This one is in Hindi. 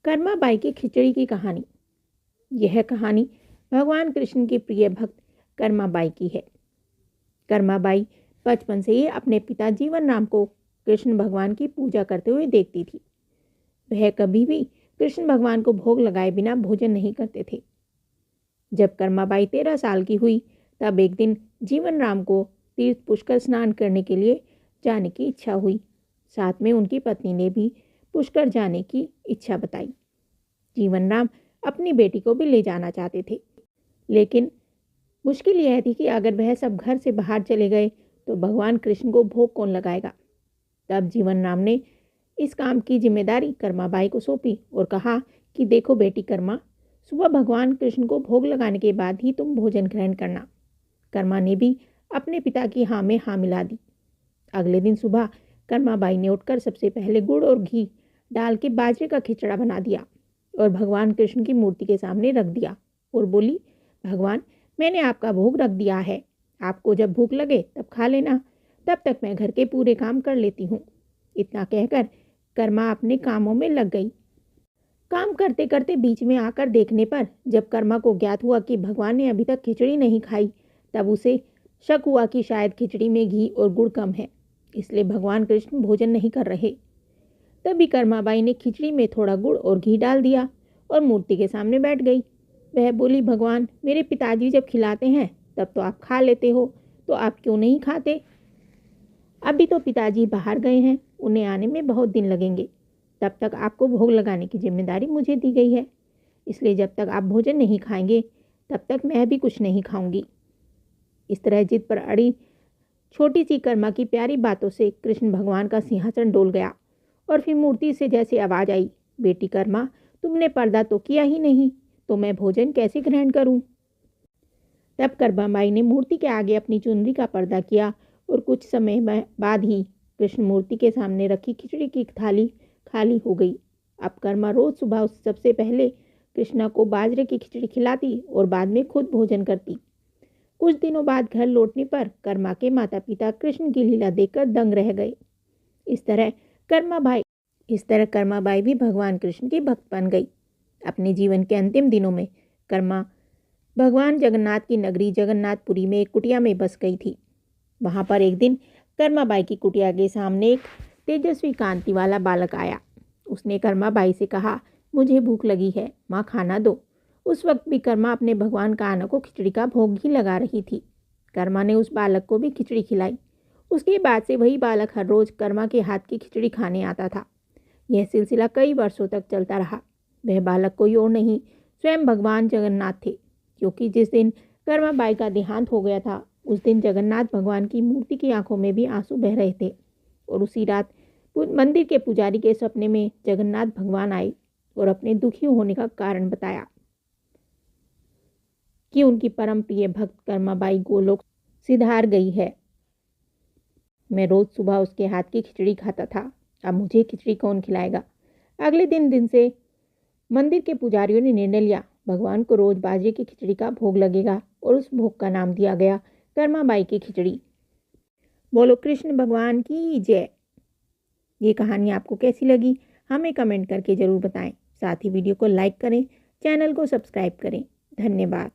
कर्मा बाई की खिचड़ी की कहानी। यह कहानी भगवान कृष्ण की प्रिय भक्त कर्मा बाई की है। कर्मा बाई बचपन से ही अपने पिता जीवन राम को कृष्ण भगवान की पूजा करते हुए देखती थी। वह कभी भी कृष्ण भगवान को भोग लगाए बिना भोजन नहीं करते थे। जब कर्मा बाई 13 साल की हुई तब एक दिन जीवन राम को तीर्थ पुष्कर स्नान करने के लिए जाने की इच्छा हुई। साथ में उनकी पत्नी ने भी पुष्कर जाने की इच्छा बताई। जीवन राम अपनी बेटी को भी ले जाना चाहते थे, लेकिन मुश्किल यह थी कि अगर वह सब घर से बाहर चले गए तो भगवान कृष्ण को भोग कौन लगाएगा। तब जीवन राम ने इस काम की जिम्मेदारी कर्मा बाई को सौंपी और कहा कि देखो बेटी कर्मा, सुबह भगवान कृष्ण को भोग लगाने के बाद ही तुम भोजन ग्रहण करना। कर्मा ने भी अपने पिता की हाँ में हाँ मिला दी। अगले दिन सुबह कर्मा बाई ने उठकर सबसे पहले गुड़ और घी डाल के बाजरे का खिचड़ा बना दिया और भगवान कृष्ण की मूर्ति के सामने रख दिया और बोली, भगवान, मैंने आपका भोग रख दिया है, आपको जब भूख लगे तब खा लेना, तब तक मैं घर के पूरे काम कर लेती हूँ। इतना कहकर कर्मा अपने कामों में लग गई। काम करते करते बीच में आकर देखने पर जब कर्मा को ज्ञात हुआ कि भगवान ने अभी तक खिचड़ी नहीं खाई, तब उसे शक हुआ कि शायद खिचड़ी में घी और गुड़ कम है, इसलिए भगवान कृष्ण भोजन नहीं कर रहे। तभी कर्माबाई ने खिचड़ी में थोड़ा गुड़ और घी डाल दिया और मूर्ति के सामने बैठ गई। वह बोली, भगवान, मेरे पिताजी जब खिलाते हैं तब तो आप खा लेते हो, तो आप क्यों नहीं खाते? अभी तो पिताजी बाहर गए हैं, उन्हें आने में बहुत दिन लगेंगे। तब तक आपको भोग लगाने की जिम्मेदारी मुझे दी गई है, इसलिए जब तक आप भोजन नहीं खाएंगे तब तक मैं भी कुछ नहीं खाऊंगी। इस तरह जिद पर अड़ी छोटी सी कर्मा की प्यारी बातों से कृष्ण भगवान का सिंहासन डोल गया और फिर मूर्ति से जैसे आवाज आई, बेटी कर्मा, तुमने पर्दा तो किया ही नहीं, तो मैं भोजन कैसे ग्रहण करूं? तब कर्माबाई ने मूर्ति के आगे अपनी चुनरी का पर्दा किया और कुछ समय बाद ही कृष्ण मूर्ति के सामने रखी खिचड़ी की थाली खाली हो गई। अब कर्मा रोज सुबह सबसे पहले कृष्णा को बाजरे की खिचड़ी खिलाती और बाद में खुद भोजन करती। कुछ दिनों बाद घर लौटने पर कर्मा के माता पिता कृष्ण की लीला देखकर दंग रह गए। इस तरह कर्मा बाई भी भगवान कृष्ण की भक्त बन गई। अपने जीवन के अंतिम दिनों में कर्मा भगवान जगन्नाथ की नगरी जगन्नाथपुरी में एक कुटिया में बस गई थी। वहां पर एक दिन कर्मा बाई की कुटिया के सामने एक तेजस्वी कांति वाला बालक आया। उसने कर्मा बाई से कहा, मुझे भूख लगी है, माँ खाना दो। उस वक्त भी कर्मा अपने भगवान कान्हा को खिचड़ी का भोग ही लगा रही थी। कर्मा ने उस बालक को भी खिचड़ी खिलाई। उसके बाद से वही बालक हर रोज कर्मा के हाथ की खिचड़ी खाने आता था। यह सिलसिला कई वर्षों तक चलता रहा। वह बालक कोई और नहीं, स्वयं भगवान जगन्नाथ थे, क्योंकि जिस दिन कर्मा बाई का देहांत हो गया था उस दिन जगन्नाथ भगवान की मूर्ति की आंखों में भी आंसू बह रहे थे। और उसी रात मंदिर के पुजारी के सपने में जगन्नाथ भगवान आए और अपने दुखी होने का कारण बताया कि उनकी परम प्रिय भक्त कर्मा बाई गोलोक सिधार गई है। मैं रोज सुबह उसके हाथ की खिचड़ी खाता था, अब मुझे खिचड़ी कौन खिलाएगा? अगले दिन से मंदिर के पुजारियों ने निर्णय लिया, भगवान को रोज बाजरे की खिचड़ी का भोग लगेगा और उस भोग का नाम दिया गया कर्मा बाई की खिचड़ी। बोलो कृष्ण भगवान की जय। ये कहानी आपको कैसी लगी हमें कमेंट करके ज़रूर बताएं। साथ ही वीडियो को लाइक करें, चैनल को सब्सक्राइब करें। धन्यवाद।